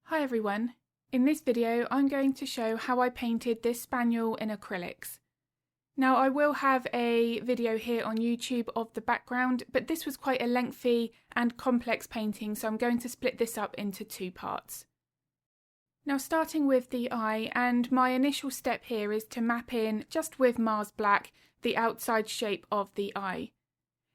Hi everyone, in this video I'm going to show how I painted this Spaniel in acrylics. Now I will have a video here on YouTube of the background, but this was quite a lengthy and complex painting, so I'm going to split this up into two parts. Now starting with the eye, and my initial step here is to map in, just with Mars Black, the outside shape of the eye.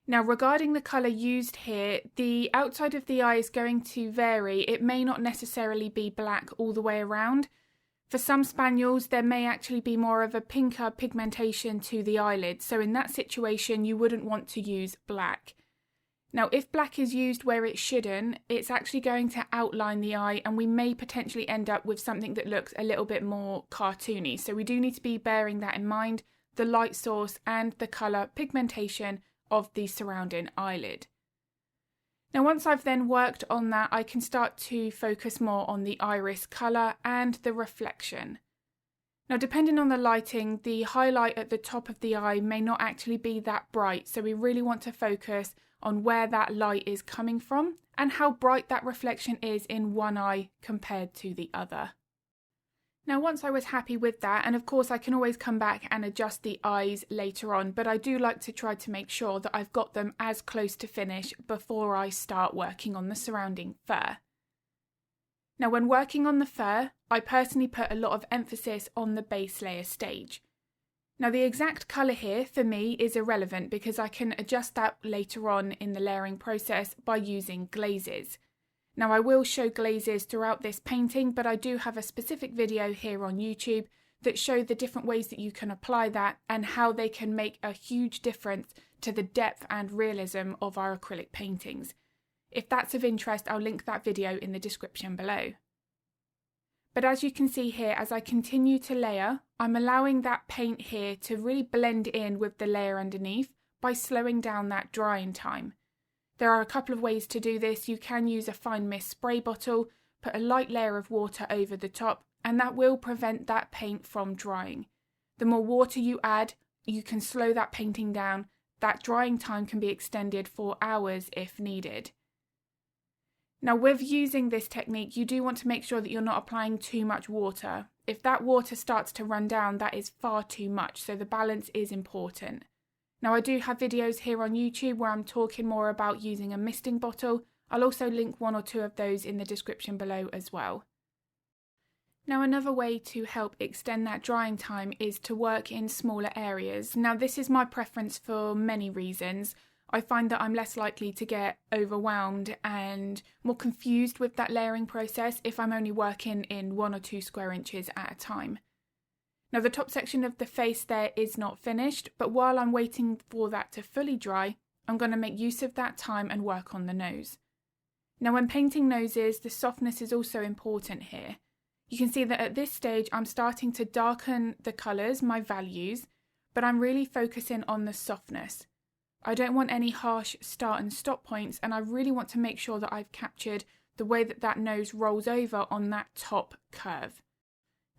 Now regarding the colour used here, the outside of the eye is going to vary. It may not necessarily be black all the way around. For some Spaniels there may actually be more of a pinker pigmentation to the eyelid, so in that situation you wouldn't want to use black. Now if black is used where it shouldn't, it's actually going to outline the eye and we may potentially end up with something that looks a little bit more cartoony. So we do need to be bearing that in mind, the light source and the colour pigmentation of the surrounding eyelid. Now once I've then worked on that, I can start to focus more on the iris colour and the reflection. Now depending on the lighting, the highlight at the top of the eye may not actually be that bright, so we really want to focus on where that light is coming from and how bright that reflection is in one eye compared to the other. Now once I was happy with that, and of course I can always come back and adjust the eyes later on, but I do like to try to make sure that I've got them as close to finish before I start working on the surrounding fur. Now when working on the fur, I personally put a lot of emphasis on the base layer stage. Now the exact colour here for me is irrelevant because I can adjust that later on in the layering process by using glazes. Now I will show glazes throughout this painting, but I do have a specific video here on YouTube that show the different ways that you can apply that and how they can make a huge difference to the depth and realism of our acrylic paintings. If that's of interest, I'll link that video in the description below. But as you can see here, as I continue to layer, I'm allowing that paint here to really blend in with the layer underneath by slowing down that drying time. There are a couple of ways to do this. You can use a fine mist spray bottle, put a light layer of water over the top, and that will prevent that paint from drying. The more water you add, you can slow that painting down. That drying time can be extended for hours if needed. Now with using this technique, you do want to make sure that you're not applying too much water. If that water starts to run down, that is far too much, so the balance is important. Now I do have videos here on YouTube where I'm talking more about using a misting bottle. I'll also link one or two of those in the description below as well. Now another way to help extend that drying time is to work in smaller areas. Now this is my preference for many reasons. I find that I'm less likely to get overwhelmed and more confused with that layering process if I'm only working in 1 or 2 square inches at a time. Now the top section of the face there is not finished, but while I'm waiting for that to fully dry, I'm going to make use of that time and work on the nose. Now when painting noses, the softness is also important here. You can see that at this stage I'm starting to darken the colours, my values, but I'm really focusing on the softness. I don't want any harsh start and stop points, and I really want to make sure that I've captured the way that that nose rolls over on that top curve.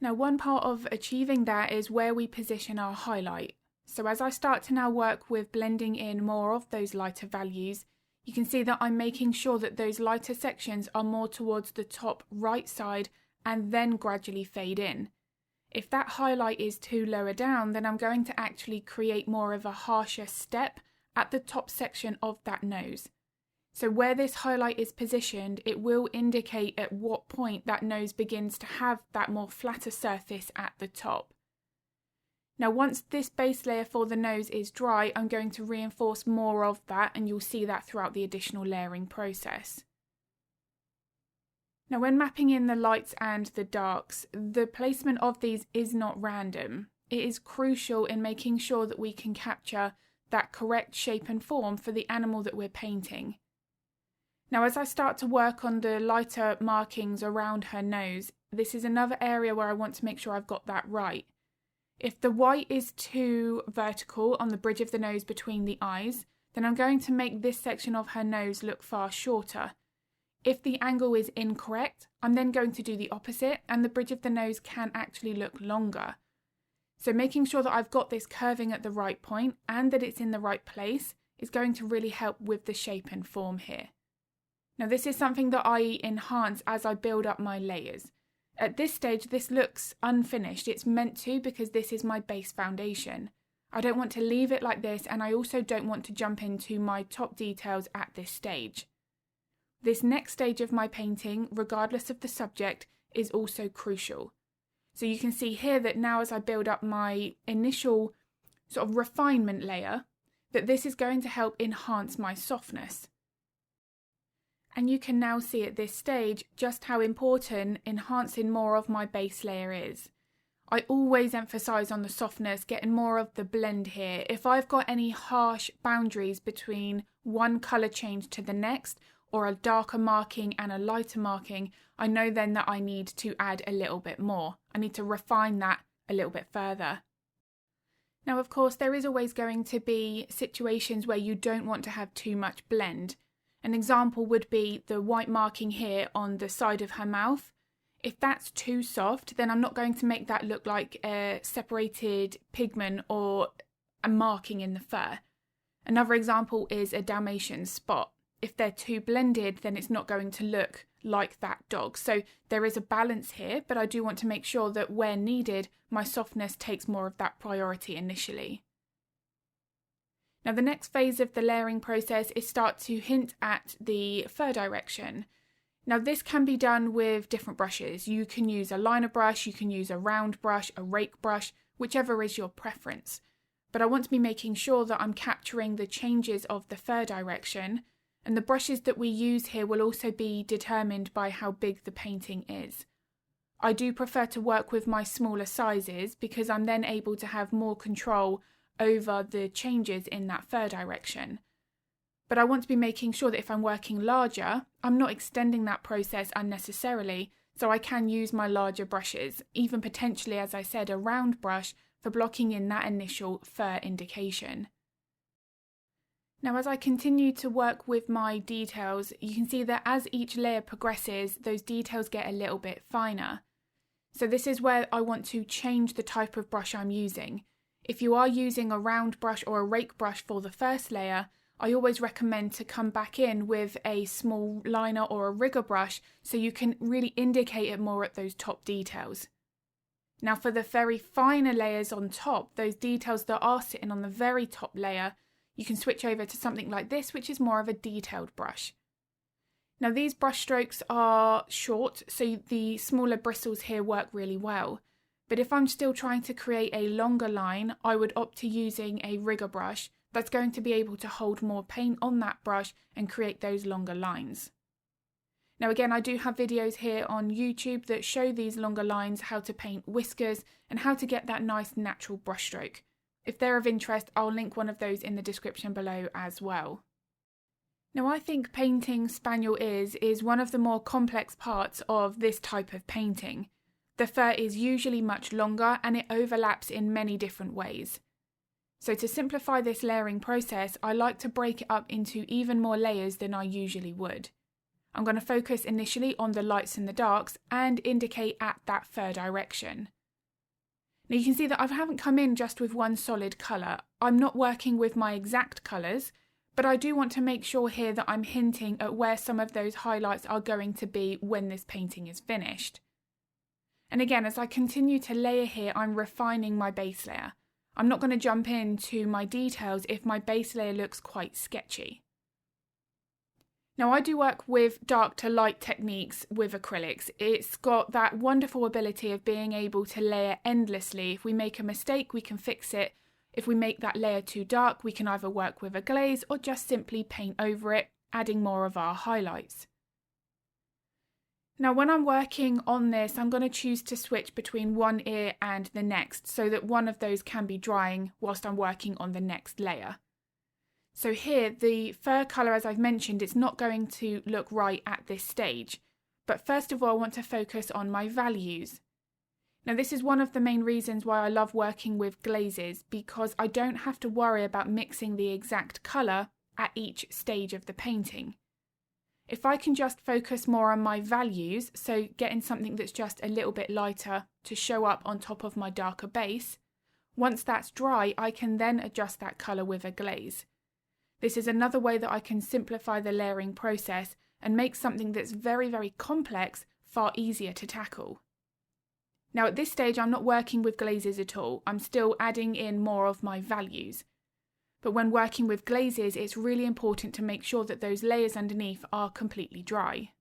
Now one part of achieving that is where we position our highlight. So as I start to now work with blending in more of those lighter values, you can see that I'm making sure that those lighter sections are more towards the top right side and then gradually fade in. If that highlight is too lower down, then I'm going to actually create more of a harsher step at the top section of that nose. So where this highlight is positioned, it will indicate at what point that nose begins to have that more flatter surface at the top. Now once this base layer for the nose is dry, I'm going to reinforce more of that, and you'll see that throughout the additional layering process. Now when mapping in the lights and the darks, the placement of these is not random. It is crucial in making sure that we can capture that correct shape and form for the animal that we're painting. Now as I start to work on the lighter markings around her nose, this is another area where I want to make sure I've got that right. If the white is too vertical on the bridge of the nose between the eyes, then I'm going to make this section of her nose look far shorter. If the angle is incorrect, I'm then going to do the opposite, and the bridge of the nose can actually look longer. So making sure that I've got this curving at the right point and that it's in the right place is going to really help with the shape and form here. Now this is something that I enhance as I build up my layers. At this stage, this looks unfinished. It's meant to because this is my base foundation. I don't want to leave it like this, and I also don't want to jump into my top details at this stage. This next stage of my painting, regardless of the subject, is also crucial. So you can see here that now as I build up my initial sort of refinement layer, that this is going to help enhance my softness. And you can now see at this stage just how important enhancing more of my base layer is. I always emphasize on the softness, getting more of the blend here. If I've got any harsh boundaries between one color change to the next, or a darker marking and a lighter marking, I know then that I need to add a little bit more. I need to refine that a little bit further. Now, of course, there is always going to be situations where you don't want to have too much blend. An example would be the white marking here on the side of her mouth. If that's too soft, then I'm not going to make that look like a separated pigment or a marking in the fur. Another example is a Dalmatian spot. If they're too blended, then it's not going to look like that dog. So there is a balance here, but I do want to make sure that where needed, my softness takes more of that priority initially. Now the next phase of the layering process is start to hint at the fur direction. Now this can be done with different brushes. You can use a liner brush, you can use a round brush, a rake brush, whichever is your preference. But I want to be making sure that I'm capturing the changes of the fur direction, and the brushes that we use here will also be determined by how big the painting is. I do prefer to work with my smaller sizes because I'm then able to have more control over the changes in that fur direction. But I want to be making sure that if I'm working larger, I'm not extending that process unnecessarily, so I can use my larger brushes, even potentially, as I said, a round brush for blocking in that initial fur indication. Now as I continue to work with my details, you can see that as each layer progresses, those details get a little bit finer. So this is where I want to change the type of brush I'm using. If you are using a round brush or a rake brush for the first layer, I always recommend to come back in with a small liner or a rigger brush so you can really indicate it more at those top details. Now for the very finer layers on top, those details that are sitting on the very top layer, you can switch over to something like this, which is more of a detailed brush. Now these brush strokes are short, so the smaller bristles here work really well. But if I'm still trying to create a longer line, I would opt to using a rigger brush that's going to be able to hold more paint on that brush and create those longer lines. Now again, I do have videos here on YouTube that show these longer lines, how to paint whiskers and how to get that nice natural brush stroke. If they're of interest, I'll link one of those in the description below as well. Now I think painting spaniel ears is one of the more complex parts of this type of painting. The fur is usually much longer and it overlaps in many different ways. So to simplify this layering process, I like to break it up into even more layers than I usually would. I'm going to focus initially on the lights and the darks and indicate at that fur direction. Now you can see that I haven't come in just with one solid colour. I'm not working with my exact colours, but I do want to make sure here that I'm hinting at where some of those highlights are going to be when this painting is finished. And again, as I continue to layer here, I'm refining my base layer. I'm not going to jump into my details if my base layer looks quite sketchy. Now I do work with dark to light techniques with acrylics. It's got that wonderful ability of being able to layer endlessly. If we make a mistake, we can fix it. If we make that layer too dark, we can either work with a glaze or just simply paint over it, adding more of our highlights. Now when I'm working on this, I'm going to choose to switch between one ear and the next so that one of those can be drying whilst I'm working on the next layer. So here, the fur colour, as I've mentioned, it's not going to look right at this stage. But first of all, I want to focus on my values. Now this is one of the main reasons why I love working with glazes, because I don't have to worry about mixing the exact colour at each stage of the painting. If I can just focus more on my values, so getting something that's just a little bit lighter to show up on top of my darker base, once that's dry, I can then adjust that colour with a glaze. This is another way that I can simplify the layering process and makes something that's very, very complex far easier to tackle. Now at this stage I'm not working with glazes at all, I'm still adding in more of my values. But when working with glazes, it's really important to make sure that those layers underneath are completely dry.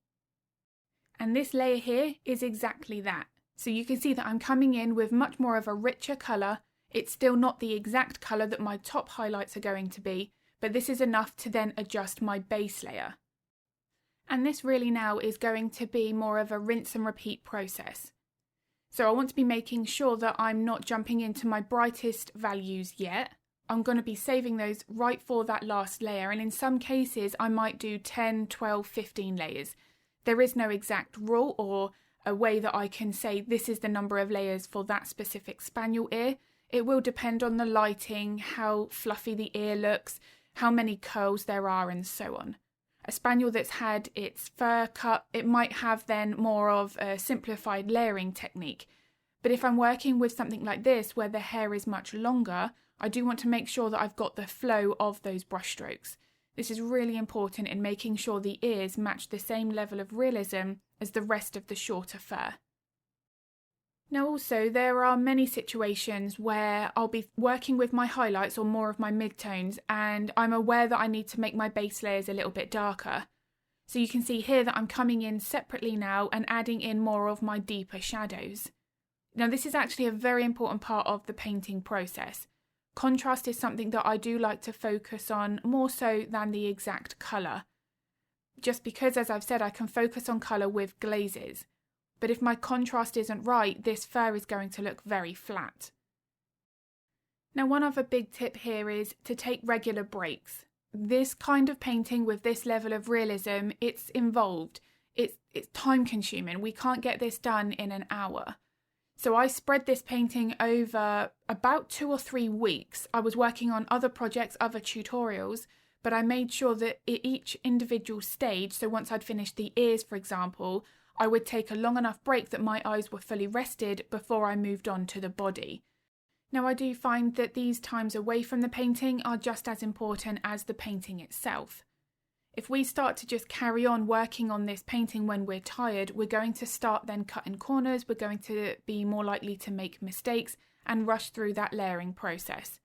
And this layer here is exactly that. So you can see that I'm coming in with much more of a richer colour. It's still not the exact colour that my top highlights are going to be, but this is enough to then adjust my base layer. And this really now is going to be more of a rinse and repeat process. So I want to be making sure that I'm not jumping into my brightest values yet. I'm going to be saving those right for that last layer, and in some cases I might do 10, 12, 15 layers. There is no exact rule or a way that I can say this is the number of layers for that specific spaniel ear. It will depend on the lighting, how fluffy the ear looks, how many curls there are, and so on. A spaniel that's had its fur cut, it might have then more of a simplified layering technique. But if I'm working with something like this where the hair is much longer, I do want to make sure that I've got the flow of those brush strokes. This is really important in making sure the ears match the same level of realism as the rest of the shorter fur. Now also, there are many situations where I'll be working with my highlights or more of my midtones, and I'm aware that I need to make my base layers a little bit darker. So you can see here that I'm coming in separately now and adding in more of my deeper shadows. Now this is actually a very important part of the painting process. Contrast is something that I do like to focus on more so than the exact colour. Just because, as I've said, I can focus on colour with glazes. But if my contrast isn't right, this fur is going to look very flat. Now one other big tip here is to take regular breaks. This kind of painting with this level of realism, it's involved. It's time consuming. We can't get this done in an hour. So I spread this painting over about 2 or 3 weeks. I was working on other projects, other tutorials, but I made sure that at each individual stage, so once I'd finished the ears, for example, I would take a long enough break that my eyes were fully rested before I moved on to the body. Now I do find that these times away from the painting are just as important as the painting itself. If we start to just carry on working on this painting when we're tired, we're going to start then cutting corners, we're going to be more likely to make mistakes and rush through that layering process.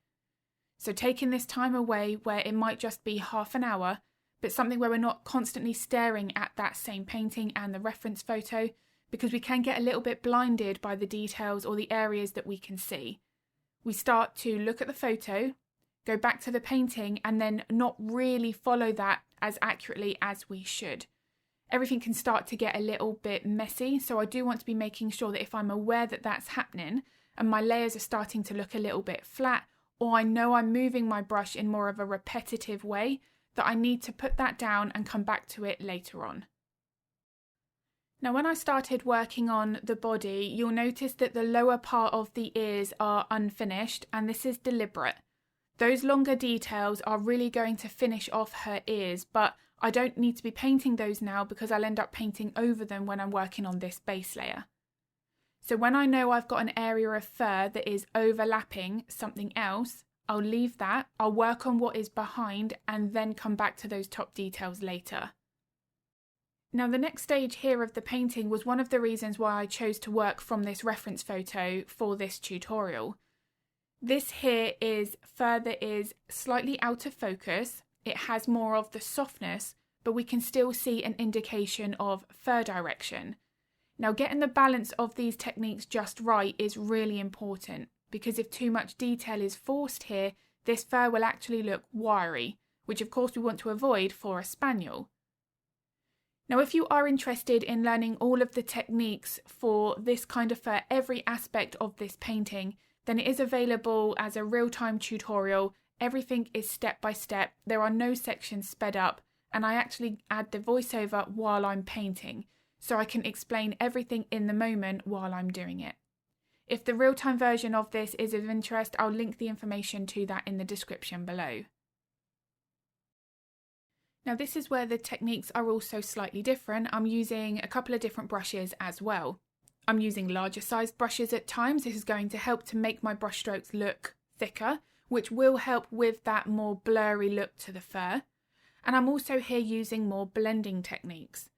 So taking this time away where it might just be half an hour, but something where we're not constantly staring at that same painting and the reference photo, because we can get a little bit blinded by the details or the areas that we can see. We start to look at the photo, go back to the painting, and then not really follow that as accurately as we should. Everything can start to get a little bit messy, so I do want to be making sure that if I'm aware that that's happening and my layers are starting to look a little bit flat, or I know I'm moving my brush in more of a repetitive way, that I need to put that down and come back to it later on. Now when I started working on the body, you'll notice that the lower part of the ears are unfinished, and this is deliberate. Those longer details are really going to finish off her ears, but I don't need to be painting those now because I'll end up painting over them when I'm working on this base layer. So when I know I've got an area of fur that is overlapping something else, I'll leave that, I'll work on what is behind and then come back to those top details later. Now the next stage here of the painting was one of the reasons why I chose to work from this reference photo for this tutorial. This here is fur that is slightly out of focus, it has more of the softness, but we can still see an indication of fur direction. Now getting the balance of these techniques just right is really important, because if too much detail is forced here, this fur will actually look wiry, which of course we want to avoid for a spaniel. Now if you are interested in learning all of the techniques for this kind of fur, every aspect of this painting, then it is available as a real-time tutorial. Everything is step by step, there are no sections sped up, and I actually add the voiceover while I'm painting, so I can explain everything in the moment while I'm doing it. If the real-time version of this is of interest, I'll link the information to that in the description below. Now this is where the techniques are also slightly different. I'm using a couple of different brushes as well. I'm using larger sized brushes at times. This is going to help to make my brush strokes look thicker, which will help with that more blurry look to the fur. and I'm also here using more blending techniques.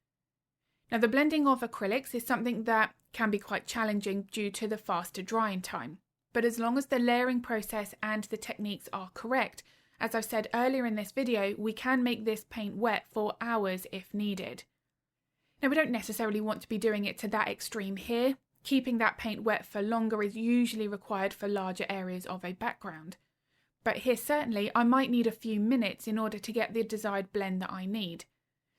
Now, the blending of acrylics is something that can be quite challenging due to the faster drying time, but as long as the layering process and the techniques are correct, as I've said earlier in this video, we can make this paint wet for hours if needed. Now, we don't necessarily want to be doing it to that extreme here. Keeping that paint wet for longer is usually required for larger areas of a background. But here certainly I might need a few minutes in order to get the desired blend that I need.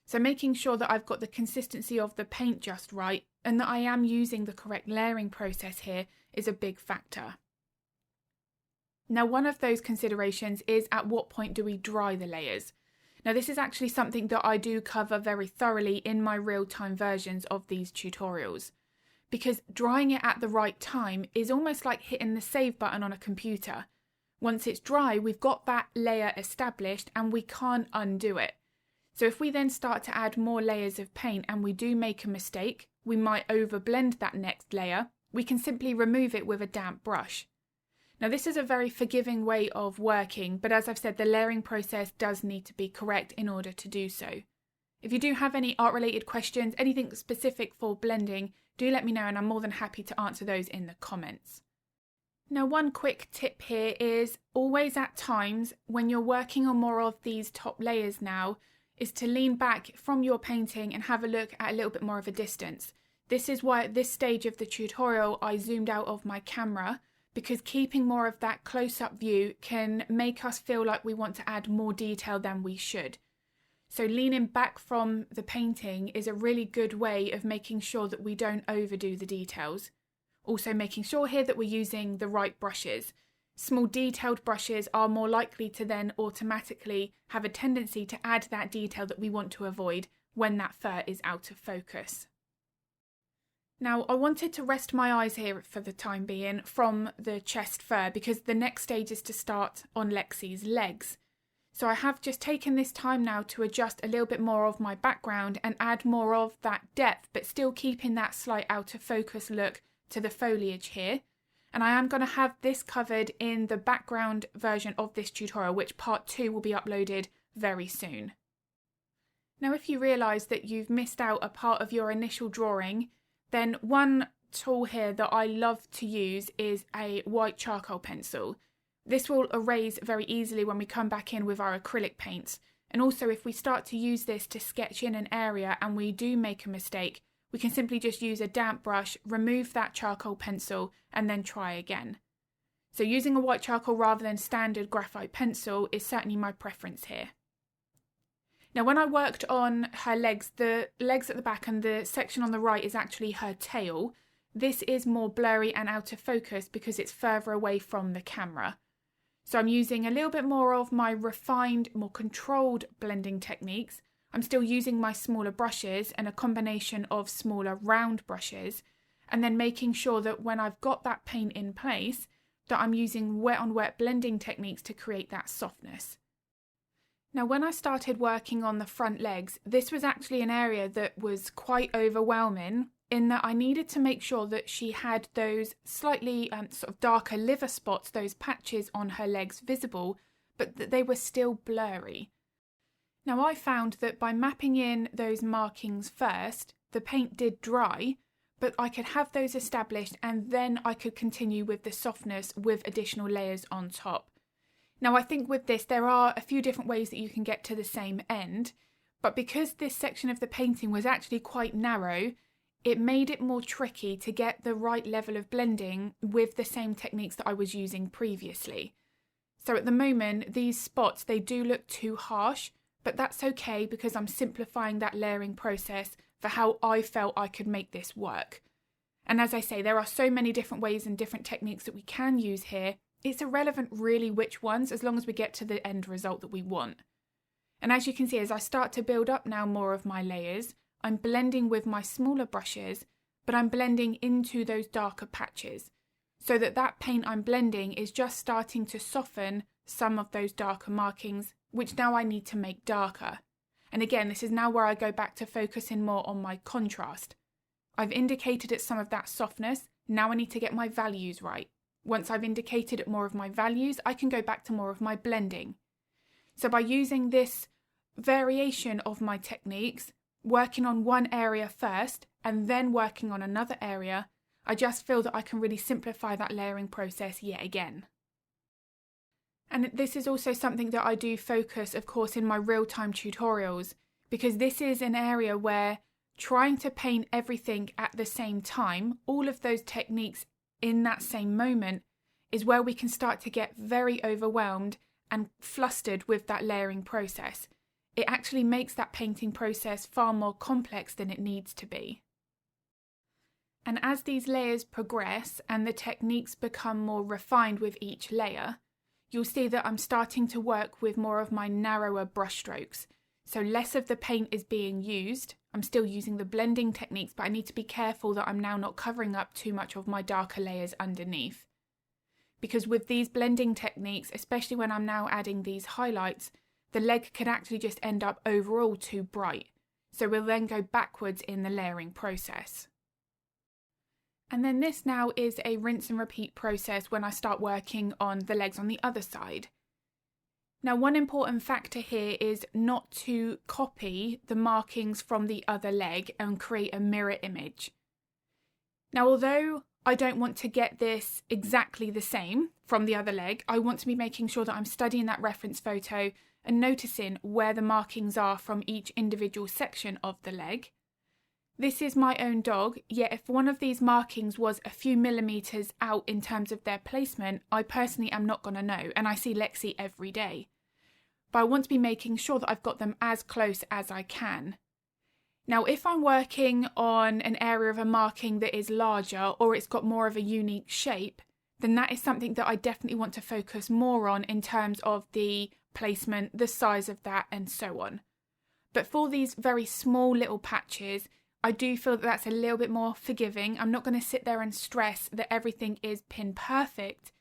So making sure that I've got the consistency of the paint just right and that I am using the correct layering process here is a big factor. Now, one of those considerations is at what point do we dry the layers? Now, this is actually something that I do cover very thoroughly in my real-time versions of these tutorials, because drying it at the right time is almost like hitting the save button on a computer. Once it's dry, we've got that layer established and we can't undo it. So if we then start to add more layers of paint and we do make a mistake, we might overblend that next layer, we can simply remove it with a damp brush. Now, this is a very forgiving way of working, but as I've said, the layering process does need to be correct in order to do so. If you do have any art related questions, anything specific for blending, do let me know and I'm more than happy to answer those in the comments. Now, one quick tip here is always at times when you're working on more of these top layers now is to lean back from your painting and have a look at a little bit more of a distance. This is why at this stage of the tutorial I zoomed out of my camera, because keeping more of that close-up view can make us feel like we want to add more detail than we should. So leaning back from the painting is a really good way of making sure that we don't overdo the details. Also making sure here that we're using the right brushes. Small detailed brushes are more likely to then automatically have a tendency to add that detail that we want to avoid when that fur is out of focus. Now, I wanted to rest my eyes here for the time being from the chest fur because the next stage is to start on Lexi's legs. So I have just taken this time now to adjust a little bit more of my background and add more of that depth, but still keeping that slight out of focus look to the foliage here. And I am going to have this covered in the background version of this tutorial, which part 2 will be uploaded very soon. Now, if you realise that you've missed out a part of your initial drawing, then one tool here that I love to use is a white charcoal pencil. This will erase very easily when we come back in with our acrylic paints. And also if we start to use this to sketch in an area and we do make a mistake, we can simply just use a damp brush, remove that charcoal pencil and then try again. So using a white charcoal rather than standard graphite pencil is certainly my preference here. Now, when I worked on her legs, the legs at the back and the section on the right is actually her tail. This is more blurry and out of focus because it's further away from the camera. So I'm using a little bit more of my refined, more controlled blending techniques. I'm still using my smaller brushes and a combination of smaller round brushes, and then making sure that when I've got that paint in place, that I'm using wet on wet blending techniques to create that softness. Now, when I started working on the front legs, this was actually an area that was quite overwhelming in that I needed to make sure that she had those slightly sort of darker liver spots, those patches on her legs visible, but that they were still blurry. Now, I found that by mapping in those markings first, the paint did dry, but I could have those established and then I could continue with the softness with additional layers on top. Now, I think with this, there are a few different ways that you can get to the same end, but because this section of the painting was actually quite narrow, it made it more tricky to get the right level of blending with the same techniques that I was using previously. So at the moment, these spots, they do look too harsh, but that's okay because I'm simplifying that layering process for how I felt I could make this work. And as I say, there are so many different ways and different techniques that we can use here. It's irrelevant really which ones, as long as we get to the end result that we want. And as you can see, as I start to build up now more of my layers, I'm blending with my smaller brushes, but I'm blending into those darker patches, so that that paint I'm blending is just starting to soften some of those darker markings, which now I need to make darker. And again, this is now where I go back to focusing more on my contrast. I've indicated at some of that softness, now I need to get my values right. Once I've indicated more of my values, I can go back to more of my blending. So by using this variation of my techniques, working on one area first and then working on another area, I just feel that I can really simplify that layering process yet again. And this is also something that I do focus, of course, in my real-time tutorials, because this is an area where trying to paint everything at the same time, all of those techniques in that same moment, is where we can start to get very overwhelmed and flustered with that layering process. It actually makes that painting process far more complex than it needs to be. And as these layers progress and the techniques become more refined with each layer, you'll see that I'm starting to work with more of my narrower brushstrokes. So less of the paint is being used. I'm still using the blending techniques, but I need to be careful that I'm now not covering up too much of my darker layers underneath. Because with these blending techniques, especially when I'm now adding these highlights, the leg can actually just end up overall too bright. So we'll then go backwards in the layering process. And then this now is a rinse and repeat process when I start working on the legs on the other side. Now, one important factor here is not to copy the markings from the other leg and create a mirror image. Now, although I don't want to get this exactly the same from the other leg, I want to be making sure that I'm studying that reference photo and noticing where the markings are from each individual section of the leg. This is my own dog, yet if one of these markings was a few millimetres out in terms of their placement, I personally am not going to know, and I see Lexi every day. But I want to be making sure that I've got them as close as I can. Now, if I'm working on an area of a marking that is larger or it's got more of a unique shape, then that is something that I definitely want to focus more on in terms of the placement, the size of that, and so on. But for these very small little patches, I do feel that that's a little bit more forgiving. I'm not going to sit there and stress that everything is pin perfect,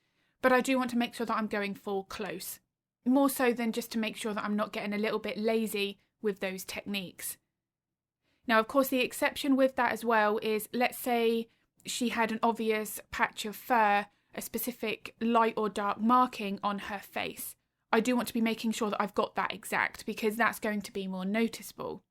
but I do want to make sure that I'm going full close. More so than just to make sure that I'm not getting a little bit lazy with those techniques. Now, of course, the exception with that as well is, let's say she had an obvious patch of fur, a specific light or dark marking on her face. I do want to be making sure that I've got that exact, because that's going to be more noticeable.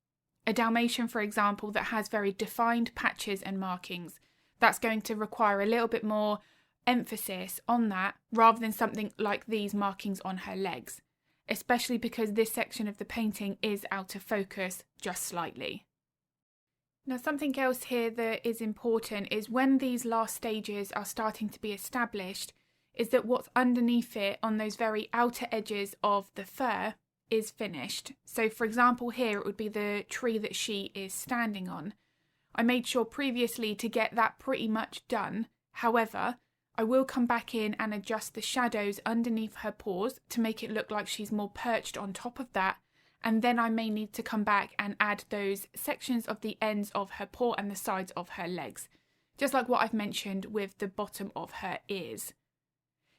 A Dalmatian, for example, that has very defined patches and markings, that's going to require a little bit more emphasis on that rather than something like these markings on her legs, especially because this section of the painting is out of focus just slightly. Now, something else here that is important is when these last stages are starting to be established, is that what's underneath it on those very outer edges of the fur is finished. So for example here it would be the tree that she is standing on. I made sure previously to get that pretty much done. However, I will come back in and adjust the shadows underneath her paws to make it look like she's more perched on top of that, and then I may need to come back and add those sections of the ends of her paw and the sides of her legs, just like what I've mentioned with the bottom of her ears.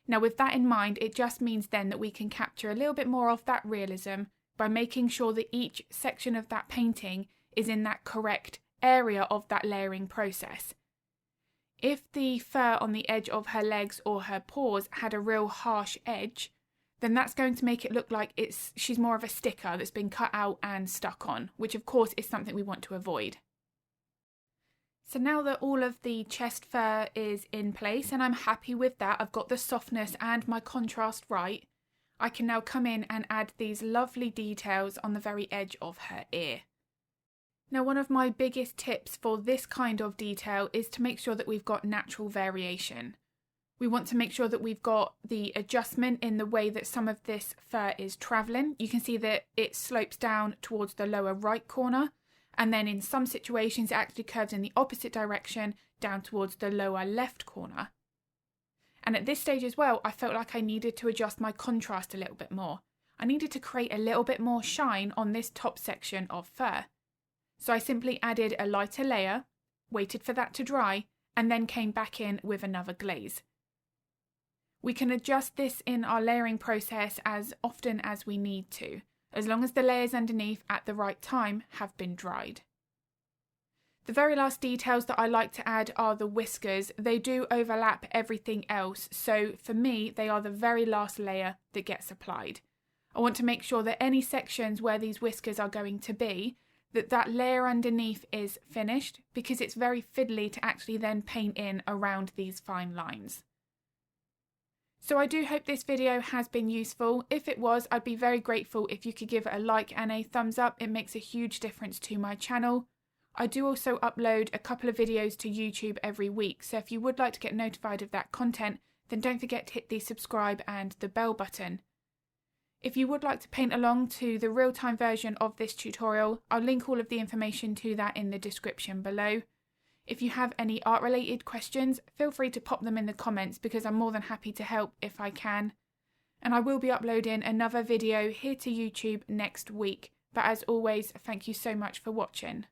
Now, with that in mind, it just means then that we can capture a little bit more of that realism by making sure that each section of that painting is in that correct area of that layering process. If the fur on the edge of her legs or her paws had a real harsh edge, then that's going to make it look like she's more of a sticker that's been cut out and stuck on, which of course is something we want to avoid. So now that all of the chest fur is in place and I'm happy with that, I've got the softness and my contrast right, I can now come in and add these lovely details on the very edge of her ear. Now, one of my biggest tips for this kind of detail is to make sure that we've got natural variation. We want to make sure that we've got the adjustment in the way that some of this fur is travelling. You can see that it slopes down towards the lower right corner, and then in some situations it actually curves in the opposite direction down towards the lower left corner. And at this stage as well, I felt like I needed to adjust my contrast a little bit more. I needed to create a little bit more shine on this top section of fur. So I simply added a lighter layer, waited for that to dry, and then came back in with another glaze. We can adjust this in our layering process as often as we need to, as long as the layers underneath at the right time have been dried. The very last details that I like to add are the whiskers. They do overlap everything else, so for me they are the very last layer that gets applied. I want to make sure that any sections where these whiskers are going to be, that layer underneath is finished, because it's very fiddly to actually then paint in around these fine lines. So I do hope this video has been useful. If it was, I'd be very grateful if you could give it a like and a thumbs up. It makes a huge difference to my channel. I do also upload a couple of videos to YouTube every week, so if you would like to get notified of that content, then don't forget to hit the subscribe and the bell button. If you would like to paint along to the real-time version of this tutorial, I'll link all of the information to that in the description below. If you have any art-related questions, feel free to pop them in the comments because I'm more than happy to help if I can. And I will be uploading another video here to YouTube next week. But as always, thank you so much for watching.